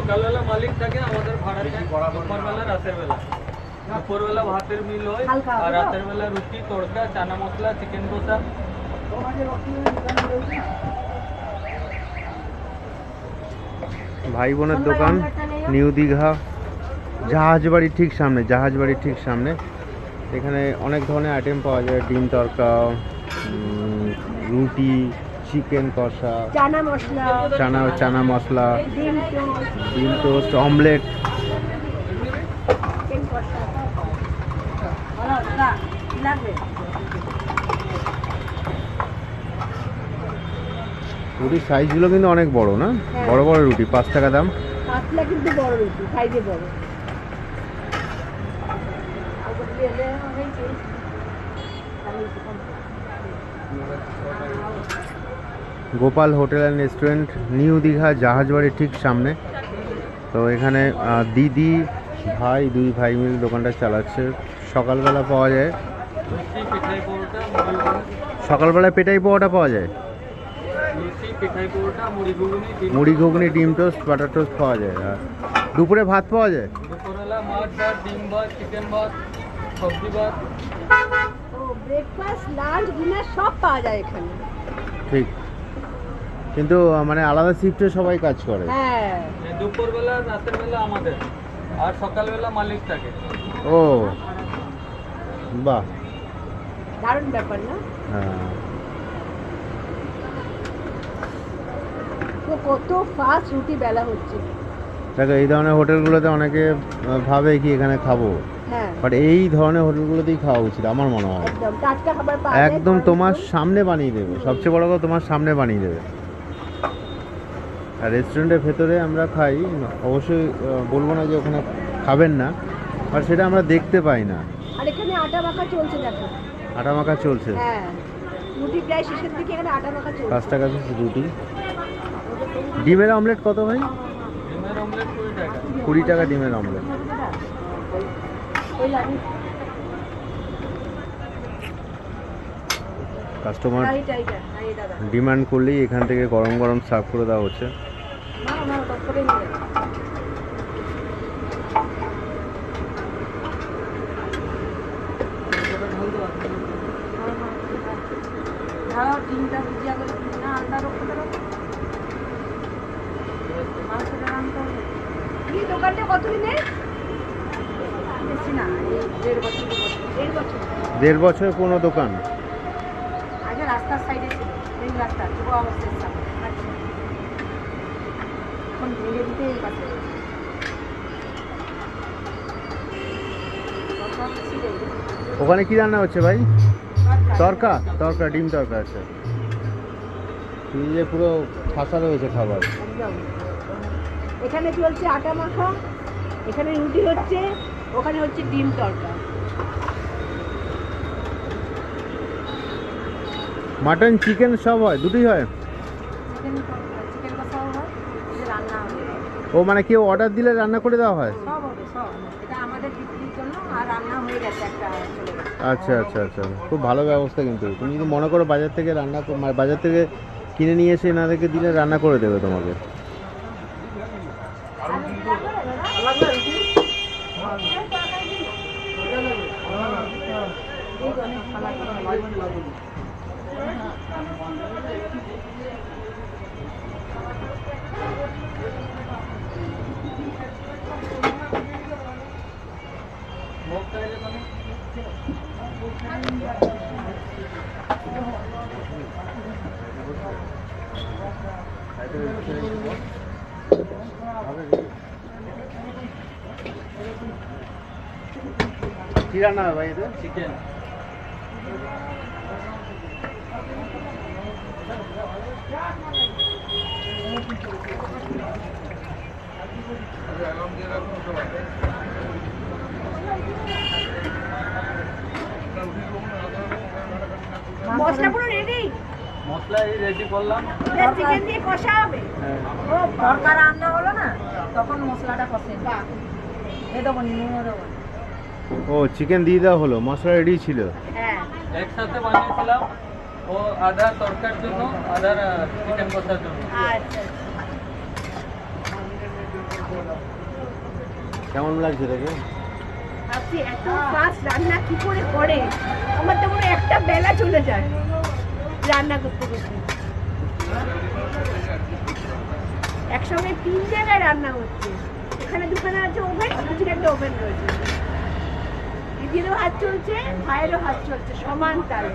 সকালবেলা মালিক থাকে, আমাদের ভাড়া দেয় দুপুরবেলা রাতের বেলা। দুপুরবেলা ভাতের মিল হয় আর রাতের বেলা রুটি, তড়কা, চানা মশলা, চিকেন কষা। ভাই বোনের দোকান, নিউ দীঘা, জাহাজ বাড়ির ঠিক সামনে, জাহাজ বাড়ির ঠিক সামনে। এখানে অনেক ধরনের আইটেম পাওয়া যায়, ডিম তড়কা, রুটি, চিকেন কষা, চানা মশলা, ডিম টোস্ট, অমলেট। রুটির সাইজগুলো কিন্তু অনেক বড় না? বড় বড় রুটি, 5 টাকা দাম। পাতলা কিন্তু বড় রুটি, সাইজে বড়। Gopal hotel and restaurant, new Digha, জাহাজ বাড়ির ঠিক সামনে। তো এখানে দিদি ভাই, দুই ভাই মিলে দোকানটা চালাচ্ছে। সকালবেলা পাওয়া যায়, সকালবেলায় পেটাই পোহাটা পাওয়া যায়, মুড়ি ঘুগনি, ডিম টোস্ট, বাটার টোস্ট পাওয়া যায়। আর দুপুরে ভাত পাওয়া যায়, দুপুরবেলা মাছ ভাত, ডিম ভাত, চিকেন ভাত, সবজি ভাত। ব্রেকফাস্ট, লাঞ্চ, ডিনার সব পাওয়া যায় এখানে। ঠিক, কিন্তু মানে আলাদা শিফটে সবাই কাজ করে। হ্যাঁ, দুপুরবেলা রাতের বেলা আমাদের, আর সকালবেলা মালিক থাকে। ও বাহ, দারুণ ব্যাপার না? হ্যাঁ। তো কত ফাস্ট রুটি বেলা হচ্ছে। দেখো, এই ধরনের হোটেলগুলোতে অনেকে ভাবে কি এখানে খাবো, হ্যাঁ, বাট এই ধরনের হোটেলগুলোতেই খাওয়া উচিত আমার মনে হয়। একদম টাটকা খাবার পাওয়া যায়, একদম তোমার সামনে বানিয়ে দেবে, সবচেয়ে বড় কথা তোমার সামনে বানিয়ে দেবে। আর রেস্টুরেন্টের ভেতরে আমরা খাই, অবশ্যই বলবো না যে ওখানে খাবেন না, আর সেটা আমরা দেখতে পাই না। আর এখানে আটা মাখা চলছে, দেখো। আটা মাখা চলছে, হ্যাঁ, রুটি প্রায় শেষের দিকে, এখানে আটা মাখা চলছে। 5 টাকা পিস রুটি। ডিমের অমলেট কত ভাই? ডিমের অমলেট 20 টাকা। 20 টাকা ডিমের অমলেট। কাস্টমার ডিমান্ড করলেই এখান থেকে গরম গরম সার্ভ করে দেওয়া হচ্ছে। দোকানটা কতদিনের? বেশি না, 1.5 বছর। 1.5 বছর। 1.5 বছর পুরনো দোকান। আগে রাস্তার সাইডে ছিল, মেন রাস্তা, যুব অবস্থায় ছিল। এখন ভেঙে দিতে এই পাশে। ওখানে কি রান্না হচ্ছে ভাই? তরকা, তরকা, ডিম তরকা আছে। ফ্রিজে পুরো ঠাসা রয়েছে খাবার। একদম। এখানে চলছে আটা মাখা, এখানে রুটি হচ্ছে, ওখানে হচ্ছে ডিম তরকা। মাটন, চিকেন সব হয়, দুটোই হয়। চিকেন কষাও হয়, এই যে রান্না হবে। ও মানে কেউ অর্ডার দিলে রান্না করে দেওয়া হয়? সব হবে, সব। এটা আমাদের বিক্রির জন্য, আর রান্না হয়ে গেছে, একটা চলে গেছে। আচ্ছা আচ্ছা আচ্ছা, খুব ভালো ব্যবস্থা। কিন্তু তুমি যদি মনে করো বাজার থেকে বাজার থেকে কিনে নিয়ে এসে এনাদেরকে দিলে রান্না করে দেবে তোমাকে। কি রান্না হবে ভাই এতে? চিকেন। মশলা পুরো রেডি? মশলা এই রেডি করলাম, চিকেন দিয়ে কষা হবে। ও তরকা রান্না হলো না, তখন মশলাটা কষে এ দেবো, নুনও দেবো। ও চিকেন দিয়ে দেওয়া হলো, মশলা রেডি ছিল। হ্যাঁ, একসাথে বানিয়েছিলাম। ও আধা তরকার জন্য, আধা চিকেন কষার জন্য। আচ্ছা। কেমন লাগছে দেখে? আপনি এত ফাস্ট রান্না কি করে করে, আমার তো মনে হয় একটা বেলা চলে যায় রান্না করতে করতে। একসঙ্গে 3 জায়গায় রান্না হচ্ছে, এখানে দুখানে আছে ওভেন, ওখানে একটা ওভেন রয়েছে, দিদিরও হাত চলছে, ভাইয়েরও হাত চলছে সমান তালে।